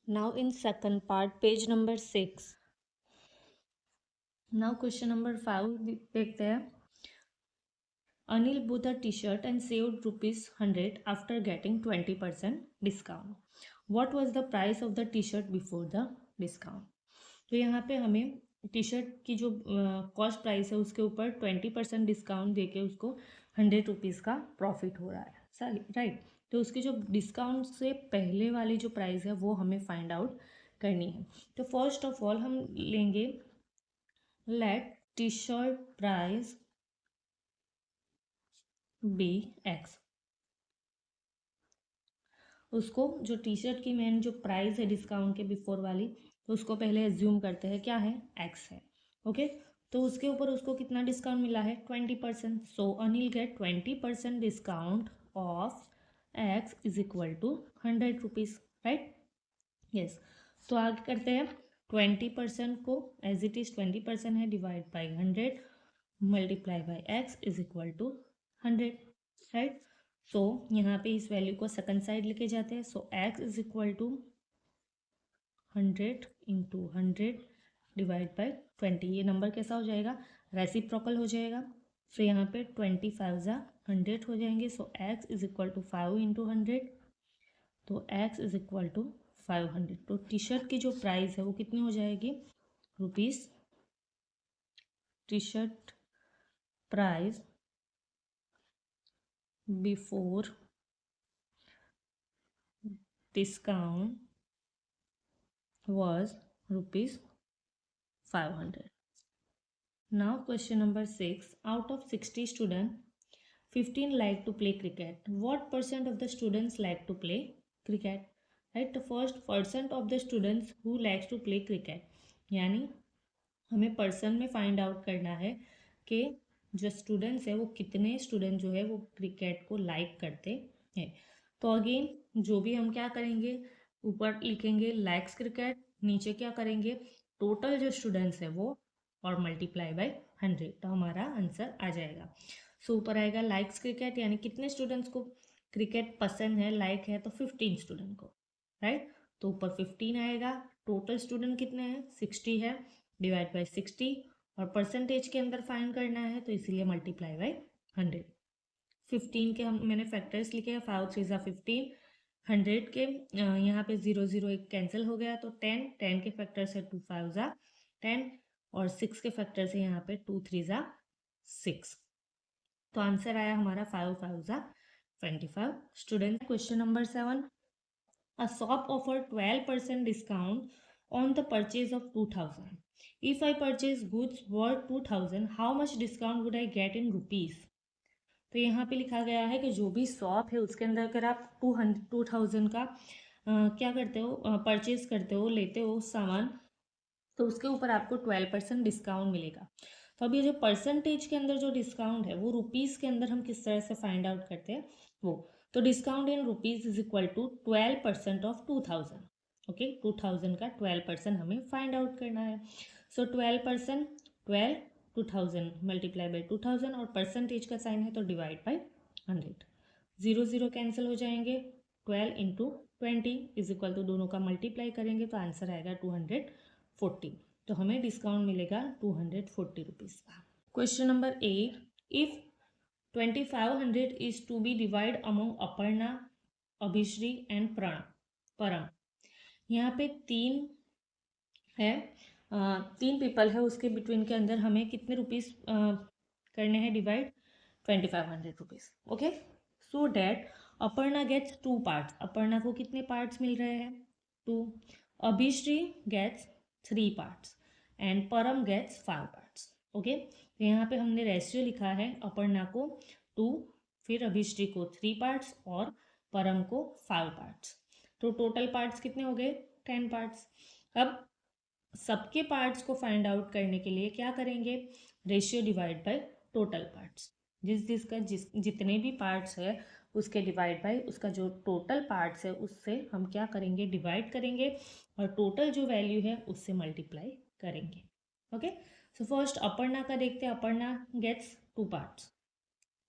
Now in second part, page number 6. Now question number 5 देखते हैं. Anil bought a t-shirt and saved ₹100 after getting 20% discount. What was the price of the t-shirt before the discount? तो यहाँ पे हमें T shirt की जो cost price है उसके ऊपर 20% डिस्काउंट देके उसको ₹100 का प्रॉफिट हो रहा है. सही, राइट. तो उसकी जो डिस्काउंट से पहले वाली जो प्राइस है वो हमें फाइंड आउट करनी है. तो फर्स्ट ऑफ ऑल हम लेंगे let T shirt price be X. उसको जो टी शर्ट की मेन जो प्राइस है डिस्काउंट के बिफोर वाली, तो उसको पहले एज्यूम करते हैं क्या है, एक्स है. ओके. तो उसके ऊपर उसको कितना डिस्काउंट मिला है, 20%. So Anil get 20% discount of X is equal to ₹100, right. Yes. तो आगे करते हैं. 20% को एज इट इज 20% है, divide by 100 multiply by X is equal to 100, right. So यहाँ पे इस वैल्यू को सेकंड साइड लेके जाते हैं. So X is equal to 100 into 100 divide by 20. ये नंबर कैसा हो जाएगा, रेसिप्रोकल हो जाएगा. फिर यहाँ पे 25 जा 100 हो जाएंगे. So X is equal to 5 into 100. तो एक्स इज इक्वल टू 500. तो टी शर्ट की जो प्राइस है वो कितनी हो जाएगी, rupees. T shirt price before discount was ₹500. Now question number 6. Out of 60 students, 15 like to play cricket. What percent of the students like to play cricket? Right, the first percent of the students who likes to play cricket. यानी हमें person में find out करना है कि जो students है वो कितने स्टूडेंट जो है वो क्रिकेट को लाइक करते हैं. तो अगेन जो भी हम क्या करेंगे, ऊपर लिखेंगे लाइक्स क्रिकेट, नीचे क्या करेंगे, टोटल जो स्टूडेंट्स है वो और मल्टीप्लाई बाय 100. तो हमारा आंसर आ जाएगा. सो ऊपर आएगा लाइक्स क्रिकेट, यानी कितने स्टूडेंट्स को क्रिकेट पसंद है, लाइक है, तो 15 स्टूडेंट को, राइट. तो ऊपर 15 आएगा. टोटल स्टूडेंट कितने हैं, 60 है, डिवाइड बाई 60. और परसेंटेज के अंदर फाइंड करना है तो इसीलिए मल्टीप्लाई बाई 100. 15 के हम मैंने फैक्टर्स लिखे हैं, 5 3 ज़ा 15. 100 के यहाँ पे 0 0 एक कैंसिल हो गया, तो 10 के फैक्टर से 2 5 ज़ा 10, और 6 के फैक्टर से यहाँ पे 2 3 ज़ा 6. तो आंसर आया हमारा 5 5 ज़ा 25 student. Question number 7. A shop offered 12% discount on the purchase of 2000. If I purchase goods worth 2000, how much discount would I get in rupees? तो यहाँ पे लिखा गया है कि जो भी शॉप है उसके अंदर अगर आप 2000 का क्या करते हो, परचेज करते हो, लेते हो सामान, तो उसके ऊपर आपको 12% डिस्काउंट मिलेगा. तो अब ये जो परसेंटेज के अंदर जो डिस्काउंट है वो रुपीज़ के अंदर हम किस तरह से फाइंड आउट करते हैं वो. तो discount in rupees is equal to 12% of 2000. Okay, 2000 का 12% हमें फाइंड आउट करना है. सो 12%, 2000 मल्टीप्लाई बाई 2000, और परसेंटेज का साइन है तो डिवाइड बाई 100. 0 0 कैंसिल हो जाएंगे. 12 इंटू 20 इज इक्वल टू, दोनों का मल्टीप्लाई करेंगे तो आंसर आएगा 240. तो हमें डिस्काउंट मिलेगा 240 रुपीज़ का. Question number 8. If 2500 is to be divide among Aparna, Abhishree and Param. यहाँ पे 3 है, 3 पीपल है, उसके बिटवीन के अंदर हमें कितने रुपीज़ करने हैं divide, 2500 rupees. Okay. So that Aparna gets 2 parts. Aparna को कितने पार्ट्स मिल रहे हैं, 2. Abhishree gets 3 parts and Param gets 5 parts. Okay. तो यहाँ पे हमने रेशियो लिखा है, अपर्णा को 2, फिर अभिश्री को 3 पार्ट्स और परम को 5 पार्ट्स. तो टोटल पार्ट्स कितने हो गए, 10 पार्ट्स. अब सबके पार्ट्स को फाइंड आउट करने के लिए क्या करेंगे, ratio divide by total parts. जिसका जितने भी पार्ट्स है उसके डिवाइड बाय उसका जो टोटल पार्ट्स है उससे हम क्या करेंगे, डिवाइड करेंगे, और टोटल जो वैल्यू है उससे मल्टीप्लाई करेंगे. ओके. सो फर्स्ट अपर्णा का देखते हैं. अपर्णा गेट्स 2 पार्ट्स,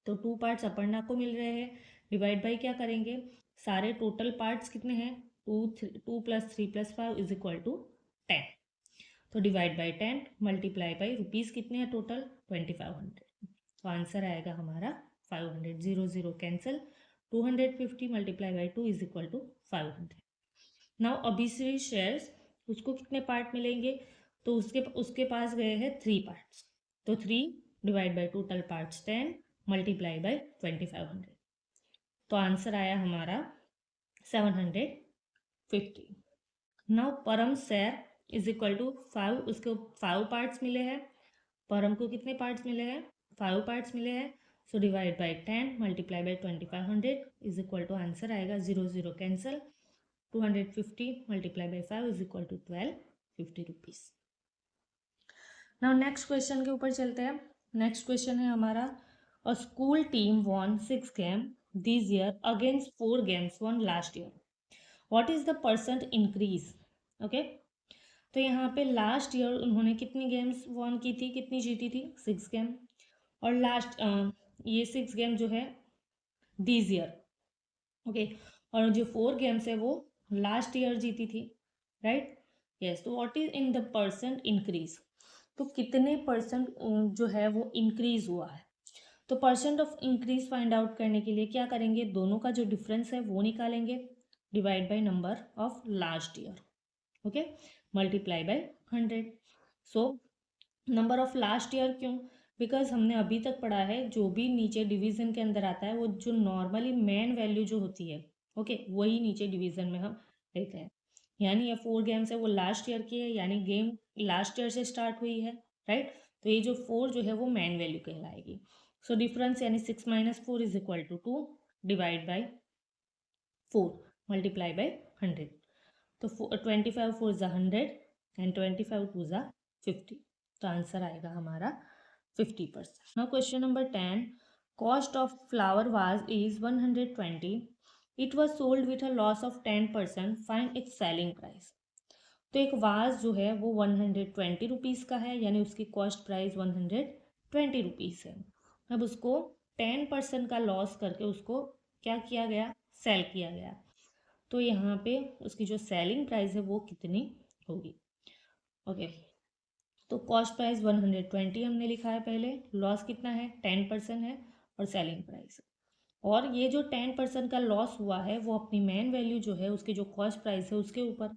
तो 2 पार्ट्स अपर्णा को मिल रहे हैं. डिवाइड बाई क्या करेंगे, सारे टोटल पार्ट्स कितने हैं, 2 plus 3 plus 5 is equal to 10। तो divide by 10 multiply by rupees कितने हैं टोटल 2500। तो आंसर आएगा हमारा 500। 0 0 cancel, 250 multiply by 2 is equal to 500। Now Abhishree shares, उसको कितने पार्ट मिलेंगे, तो उसके पास गए हैं 3 पार्ट्स। तो 3 divide by total parts 10 multiply by 2500। तो आंसर आया हमारा 750। नाउ परम शेयर इज इक्वल टू 5, उसको 5 पार्ट्स मिले हैं। परम को कितने पार्ट्स मिले हैं, 5 पार्ट्स मिले हैं। So divide by 10 multiply by 2500 is equal to answer आएगा 0 0 cancel, 250 multiply by 5 is equal to 1250 rupees. Now next question के ऊपर चलते हैं। नेक्स्ट क्वेश्चन है हमारा, a school team won 6 game this year against 4 games won last year, what is the percent increase. Okay, तो यहाँ पे लास्ट ईयर उन्होंने कितनी गेम्स वॉन की थी, कितनी जीती थी, 6 गेम। और लास्ट ये 6 गेम जो है दिस ईयर, ओके, और जो 4 गेम्स है वो लास्ट ईयर जीती थी, राइट। यस, तो what is in the percent increase, तो कितने परसेंट जो है वो इंक्रीज हुआ है। तो percent of increase find out करने के लिए क्या करेंगे, दोनों का जो डिफरेंस है वो निकालेंगे, divide by number of last year, okay, multiply by 100। So number of last year क्यों, बिकॉज हमने अभी तक पढ़ा है जो भी नीचे डिवीजन के अंदर आता है वो जो नॉर्मली मेन वैल्यू जो होती है, ओके, वही नीचे डिवीजन में हम लेते हैं। यानी ये 4 गेम्स है वो लास्ट ईयर की है, यानी गेम लास्ट ईयर से स्टार्ट हुई है, राइट। तो ये जो 4 जो है वो मेन वैल्यू कहलाएगी। सो डिफरेंस यानी 6 minus 4 is equal to 2 divide by 4 multiply by 100। तो 25 4 ज़ा 100 एंड 25 2 ज़ा 50। तो आंसर आएगा हमारा 50%। Now question number 10, cost of flower was is 120, it was sold with a loss of 10%, find its selling price. तो एक वाज जो है वो 120 रुपीज़ का है, यानी उसकी कॉस्ट प्राइस 120 रुपीज़ है। अब उसको 10% का लॉस करके उसको क्या किया गया, सेल किया गया। तो यहाँ पे उसकी जो सेलिंग प्राइस है वो कितनी होगी, ओके। तो कॉस्ट प्राइस 120 हमने लिखा है पहले, लॉस कितना है 10% है, और सेलिंग प्राइस, और ये जो 10% का लॉस हुआ है वो अपनी मेन वैल्यू जो है उसकी जो कॉस्ट प्राइस है उसके ऊपर।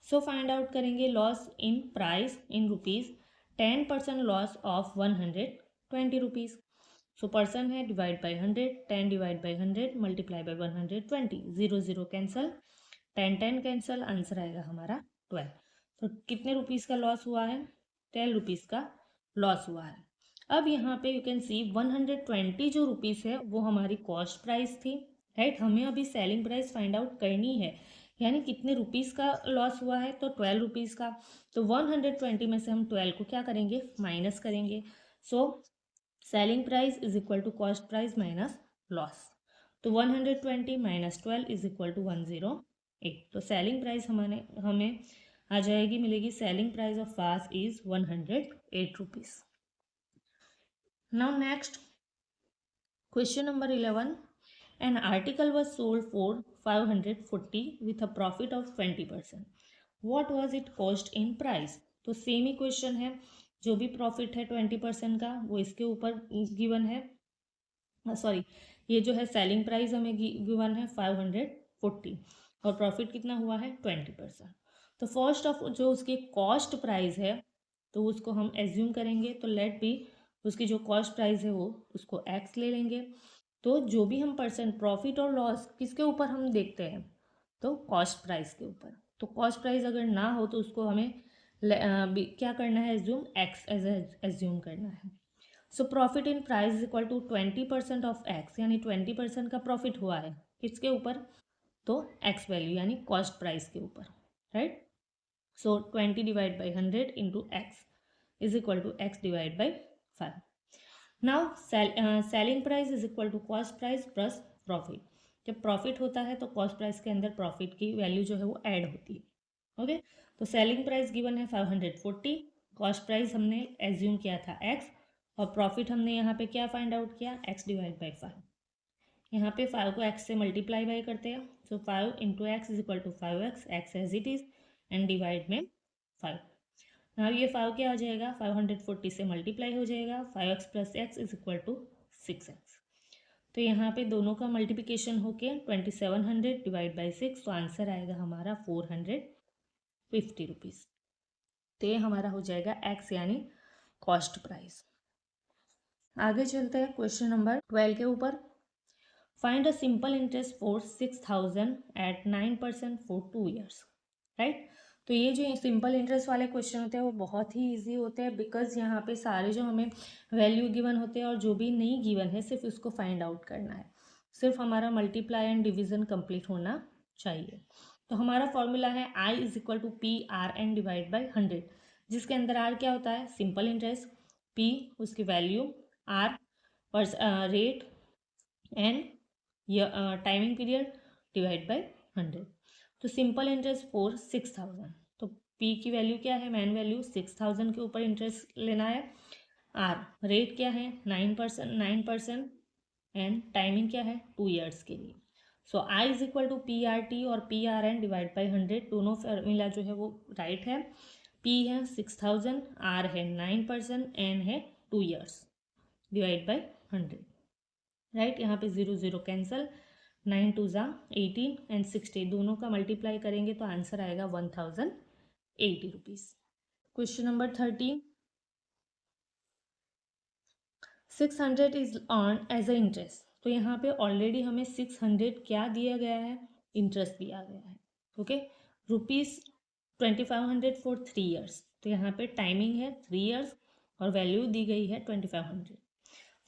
सो फाइंड आउट करेंगे loss in price in rupees, 10% loss of 120 rupees. So percent है divide by 100, 10 divide by 100 multiply by 120, 0 0 cancel, 10 10 cancel, answer आएगा हमारा 12। तो कितने रुपीज़ का लॉस हुआ है, 10 रुपीज़ का लॉस हुआ है। अब यहाँ पे यू कैन सी 120 जो रुपीज़ है वो हमारी कॉस्ट प्राइस थी, राइट। हमें अभी सेलिंग प्राइस फाइंड आउट करनी है, यानी कितने रुपीज़ का लॉस हुआ है, तो 12 रुपीज़ का। तो 120 में से हम 12 को क्या करेंगे, माइनस करेंगे। So selling price is equal to cost price minus loss. तो 120 माइनस 12 इज इक्वल टू 108। तो सेलिंग प्राइस हमें आ जाएगी, मिलेगी selling price of was is 108 rupees. Now next question number 11, an article was sold for 540 with a profit of 20%, what was it cost in price। तो same ही question है, जो भी profit है 20% का वो इसके ऊपर गिवन है, सॉरी ये जो है सेलिंग प्राइस हमें गिवन है 540 और प्रॉफिट कितना हुआ है 20%। तो फर्स्ट ऑफ जो उसकी कॉस्ट प्राइस है तो उसको हम एज्यूम करेंगे, तो लेट बी उसकी जो कॉस्ट प्राइस है वो उसको एक्स ले लेंगे। तो जो भी हम परसेंट प्रॉफिट और लॉस किसके ऊपर हम देखते हैं, तो कॉस्ट प्राइस के ऊपर। तो कॉस्ट प्राइस अगर ना हो तो उसको हमें क्या करना है, एज्यूम एक्स एज एज्यूम करना है। So profit in price is equal to 20% of X, यानी 20% का प्रॉफिट हुआ है किसके ऊपर, तो एक्स वैल्यू यानी कॉस्ट प्राइस के ऊपर, right. So 20 divide by 100 into X is equal to X divide by 5। Now selling price is equal to cost price plus profit. जब प्रॉफिट होता है तो कॉस्ट प्राइस के अंदर प्रॉफिट की वैल्यू जो है वो ऐड होती है, ओके। तो सेलिंग प्राइस गिवन है 540, कॉस्ट प्राइस हमने एज्यूम किया था एक्स, और प्रॉफिट हमने यहाँ पे क्या फाइंड आउट किया, एक्स डिवाइड बाई 5। यहाँ पे 5 को x से मल्टीप्लाई बाई करते हैं, so 5 into X is equal to 5x, x as it is and divide में 5। नाउ ये 5 क्या हो जाएगा, 540 से मल्टीप्लाई हो जाएगा, 5x plus X is equal to 6x। तो यहाँ पे दोनों का मल्टीप्लिकेशन होके 2700 डिवाइड बाई 6, तो आंसर आएगा हमारा 450 रुपीज़। तो ये हमारा हो जाएगा x यानी कॉस्ट प्राइस। आगे चलते हैं क्वेश्चन नंबर 12 के ऊपर। Find a simple interest for 6000 at 9% for 2 years, right. तो ये जो सिंपल इंटरेस्ट वाले क्वेश्चन होते हैं वो बहुत ही इजी होते हैं, बिकॉज यहाँ पे सारे जो हमें वैल्यू गिवन होते हैं और जो भी नहीं गिवन है सिर्फ उसको फाइंड आउट करना है, सिर्फ हमारा मल्टीप्लाई एंड डिवीजन कंप्लीट होना चाहिए। तो हमारा फॉर्मूला है I is equal to P R N divide by 100, जिसके अंदर आर क्या होता है, सिंपल इंटरेस्ट, पी उसकी value, R rate and timing period divide by 100। तो सिंपल इंटरेस्ट फॉर 6000, तो पी की वैल्यू क्या है, मैन वैल्यू 6000 के ऊपर इंटरेस्ट लेना है, आर रेट क्या है 9% एंड टाइमिंग क्या है 2 ईयर्स के लिए। So I is equal to P R T और P R N divide by 100, दोनों फॉर्मूला जो है वो राइट है। पी है 6000, आर है 9%, एन है 2 ईयर्स डिवाइड बाई 100, राइट। यहाँ पे 0 0 कैंसल, 9 2 ज़ा 18 एंड 60 दोनों का मल्टीप्लाई करेंगे तो आंसर आएगा 1080 rupees. Question number 13, 600 is earn as a interest. तो यहाँ पे ऑलरेडी हमें 600 क्या दिया गया है, इंटरेस्ट दिया गया है, ओके। ₹2500 फॉर 3 ईयर्स, तो यहाँ पे टाइमिंग है 3 ईयर्स और वैल्यू दी गई है 2500।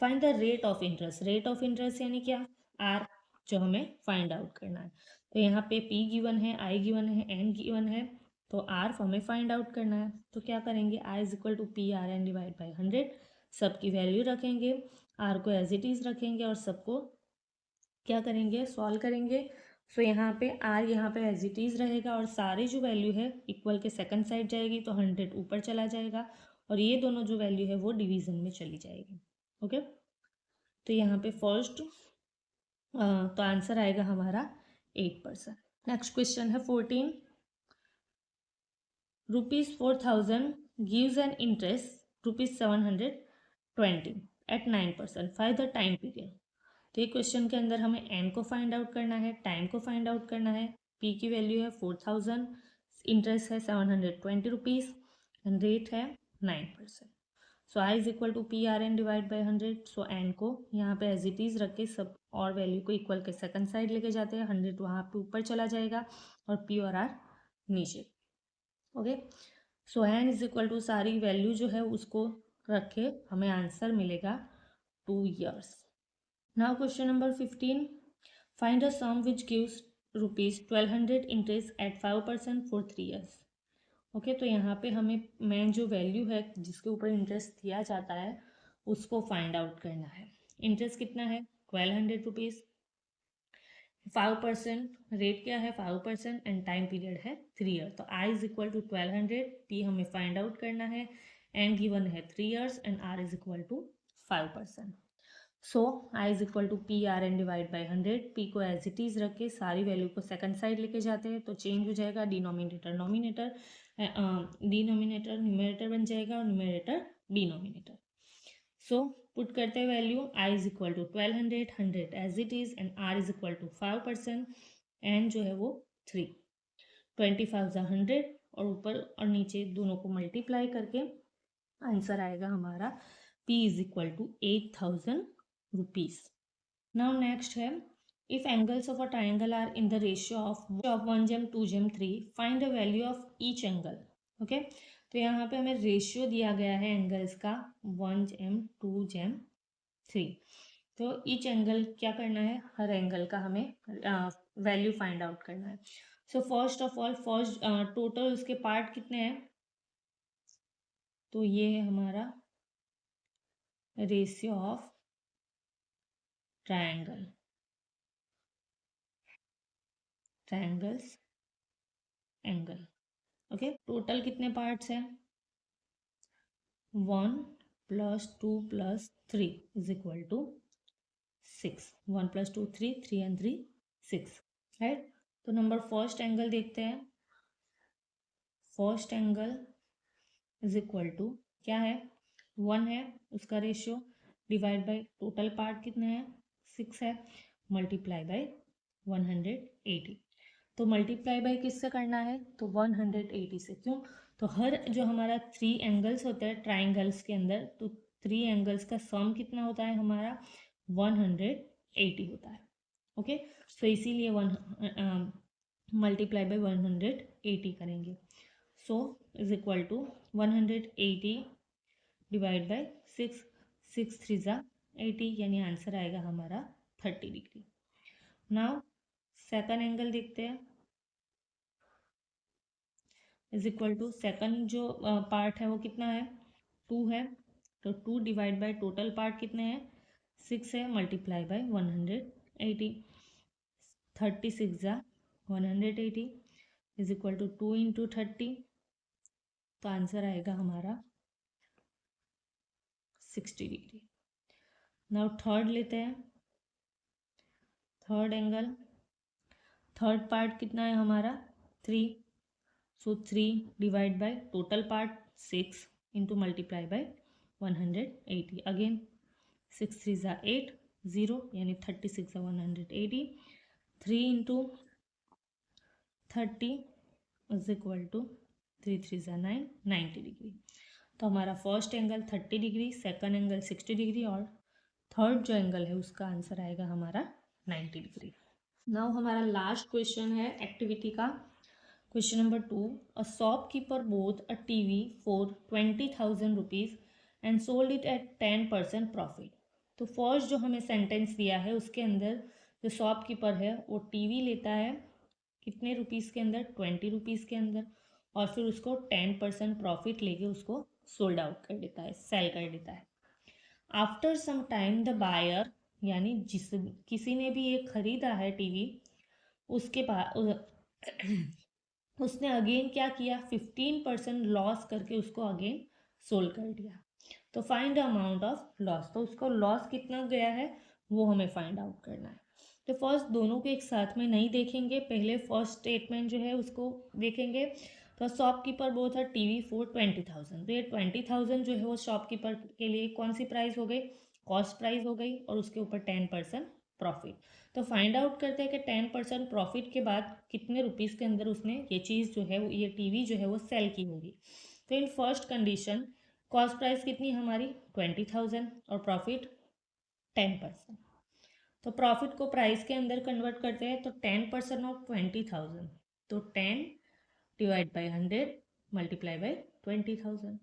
Find the rate of interest, rate of interest यानी क्या, आर जो हमें फाइंड आउट करना है। तो यहाँ पे पी गिवन है, आई गिवन है, एन गिवन है, तो आर हमें फाइंड आउट करना है। तो क्या करेंगे, I is equal to P R N divide by 100, सबकी वैल्यू रखेंगे, आर को एज इट इज रखेंगे और सबको क्या करेंगे, सॉल्व करेंगे। सो यहाँ पे आर यहाँ पे एज इट इज रहेगा और सारी जो वैल्यू है इक्वल के सेकंड साइड जाएगी, तो 100 ऊपर चला जाएगा और ये दोनों जो वैल्यू है वो डिवीजन में चली जाएगी, ओके। तो यहाँ पे फर्स्ट तो आंसर आएगा हमारा 8%। नेक्स्ट क्वेश्चन है 14, ₹4000 gives an interest ₹720 at 9%, find the time period. तो ये क्वेश्चन के अंदर हमें एन को फाइंड आउट करना है, टाइम को फाइंड आउट करना है। पी की वैल्यू है 4000, इंटरेस्ट है 720 रुपीज़ एंड रेट है 9%। So I is equal to P R N divide by 100। So N को यहाँ पे एज इट इज रख के सब और वैल्यू को इक्वल के सेकंड साइड लेके जाते हैं, 100 वहाँ पे ऊपर चला जाएगा और पी और आर नीचे, okay. So N is equal to सारी वैल्यू जो है उसको रख के हमें आंसर मिलेगा 2 years. Now question number 15, find a sum which gives ₹1200 interest at 5% for 3 years. Okay, तो यहाँ पे हमें मेन जो वैल्यू है जिसके ऊपर इंटरेस्ट दिया जाता है उसको फाइंड आउट करना है। इंटरेस्ट कितना है 1200 रुपीज़, 5%, रेट क्या है 5% एंड टाइम पीरियड है 3 ईयर। तो I is equal to 1200, P हमें फाइंड आउट करना है, एंड गिवन है 3 years and R is equal to 5%। So I is equal to P R N divide by 100, P को as it is रख के सारी वैल्यू को सेकंड साइड लेके जाते हैं तो चेंज हो जाएगा, डिनोमिनेटर नोमिनेटर, डिनोमिनेटर न्यूमरेटर बन जाएगा और न्यूमरेटर डिनोमिनेटर। सो पुट करते हैं value, I is equal to 1200, 100 as it is and R is equal to 5%, and जो है वो 3, 25,100 और ऊपर और नीचे दोनों को मल्टीप्लाई करके आंसर आएगा हमारा P is equal to 8,000 rupees. Now next है, if angles of a triangle are in the ratio of 1 जेम 2 जेम 3, find the value of each angle, okay. तो यहाँ पे हमें रेशियो दिया गया है एंगल्स का 1 जेम 2 जेम 3, तो ईच एंगल क्या करना है, हर एंगल का हमें वैल्यू फाइंड आउट करना है। So first of all first total उसके पार्ट कितने हैं, तो ये है हमारा ratio of triangle, triangles angle, okay. Total कितने पार्ट्स हैं, 1 + 2 + 3 is equal to 6, 1 + 2 3, 3 and 3 6, right. तो नंबर फर्स्ट एंगल देखते हैं। First angle is equal to क्या है, 1 है, उसका ratio divide by total part कितने हैं, 6 है, मल्टीप्लाई बाय 180। तो मल्टीप्लाई बाय किससे करना है, तो 180 से। क्यों, तो हर जो हमारा 3 एंगल्स होते हैं ट्राइंगल्स के अंदर, तो 3 एंगल्स का सम कितना होता है हमारा, 180 होता है। ओके, तो इसीलिए मल्टीप्लाई बाय 180 करेंगे। So is equal to 180 divide by 6, 6 3 ज़ा 80, यानी आंसर आएगा हमारा 30 डिग्री। नाउ सेकंड एंगल देखते हैं। इज इक्वल टू सेकंड जो पार्ट है वो कितना है, 2 है, तो 2 डिवाइड बाय टोटल पार्ट कितने हैं, 6 है, मल्टीप्लाई बाय 180, 36 ज़ा 180 इज इक्वल टू 2 इंटू 30, तो आंसर आएगा हमारा 60 डिग्री। नाउ थर्ड लेते हैं। थर्ड एंगल, थर्ड पार्ट कितना है हमारा, 3, सो 3 divide by total part 6 into multiply by 180, again 6 3 ज़ा 8, 0 यानी 36 ज़ा 180, 3 इंटू 30 इज इक्वल टू 3 3 ज़ा 9, 90 डिग्री। तो हमारा first angle 30 degree, second angle 60 degree और थर्ड जो एंगल है उसका आंसर आएगा हमारा 90 डिग्री। नाउ हमारा लास्ट क्वेश्चन है एक्टिविटी का। Question number 2, a shopkeeper both a TV for 20,000 rupees and sold it at 10% profit. तो फर्स्ट जो हमें सेंटेंस दिया है उसके अंदर जो शॉपकीपर है वो टीवी लेता है कितने रुपीज़ के अंदर, 20 रुपीज़ के अंदर, और फिर उसको 10% प्रॉफिट लेके उसको सोल्ड आउट कर देता है, सेल कर देता है। After some time the buyer, यानी जिस किसी ने भी ये खरीदा है टीवी, उसके बाद उसने अगेन क्या किया, 15% लॉस करके उसको अगेन सोल्ड कर दिया। तो find the amount of loss, तो उसको लॉस कितना गया है वो हमें फाइंड आउट करना है। तो फर्स्ट दोनों को एक साथ में नहीं देखेंगे, पहले फर्स्ट स्टेटमेंट जो है उसको देखेंगे। तो शॉपकीपर बोथ है टीवी फॉर 20,000, तो ये 20,000 जो है वो शॉपकीपर के लिए कौन सी प्राइस हो गई, कॉस्ट प्राइस हो गई, और उसके ऊपर 10% प्रॉफिट। तो फाइंड आउट करते हैं कि 10% प्रॉफिट के बाद कितने रुपीज़ के अंदर उसने ये चीज़ जो है ये टीवी जो है वो सेल की होगी। तो in first condition cost price कितनी हमारी 20,000 और प्रॉफिट 10%। तो प्रॉफिट को प्राइस के अंदर कन्वर्ट करते हैं, तो 10% ऑफ 20,000, तो 10 डिवाइड बाई 100 मल्टीप्लाई बाई 20,000।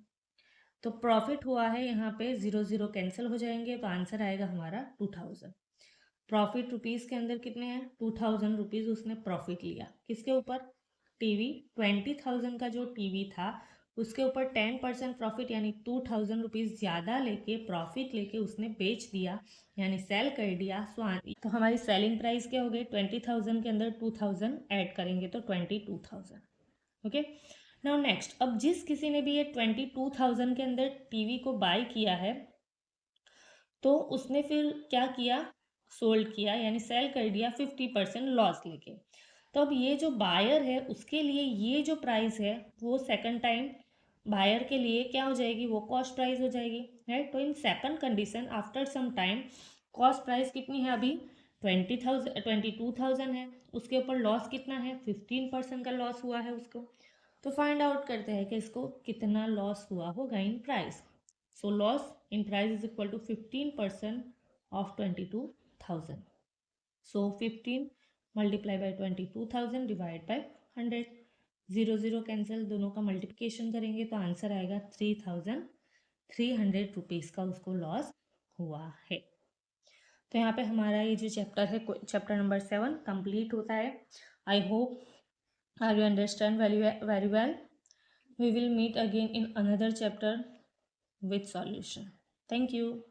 तो प्रॉफिट हुआ है यहाँ पे 0 0 कैंसिल हो जाएंगे, तो आंसर आएगा हमारा 2,000। प्रॉफिट रुपीज़ के अंदर कितने हैं, 2,000 रुपीज़ उसने प्रॉफिट लिया किसके ऊपर, टीवी। 20,000 का जो टीवी था उसके ऊपर 10% प्रॉफिट यानी 2,000 रुपीज़ ज़्यादा लेके प्रॉफिट लेके उसने बेच दिया, यानी सेल कर दिया। तो हमारी सेलिंग प्राइस क्या हो गई, 20,000 के अंदर 2,000 ऐड करेंगे तो 22,000। ओके, नाउ नेक्स्ट, अब जिस किसी ने भी ये 22,000 के अंदर टीवी को बाय किया है, तो उसने फिर क्या किया, सोल्ड किया यानी सेल कर दिया 50% लॉस लेके। तो अब ये जो बायर है उसके लिए ये जो प्राइस है वो सेकंड टाइम बायर के लिए क्या हो जाएगी, वो कॉस्ट प्राइस हो जाएगी, राइट। तो in second condition after some time cost price कितनी है अभी 22,000 है, उसके ऊपर लॉस कितना है 15% का लॉस हुआ है उसको। तो फाइंड आउट करते हैं कि इसको कितना लॉस हुआ होगा in price. So loss in price is equal to 15% of 22,000. So 15 multiply by 22,000 divide by 100, 0 0 cancel, दोनों का मल्टीप्लिकेशन करेंगे तो आंसर आएगा 3,300 रुपीज़ का उसको लॉस हुआ है। तो यहाँ पे हमारा ये जो चैप्टर है चैप्टर नंबर 7 कंप्लीट होता है। I hope are you understand very well. We will meet again in another chapter with solution. Thank you.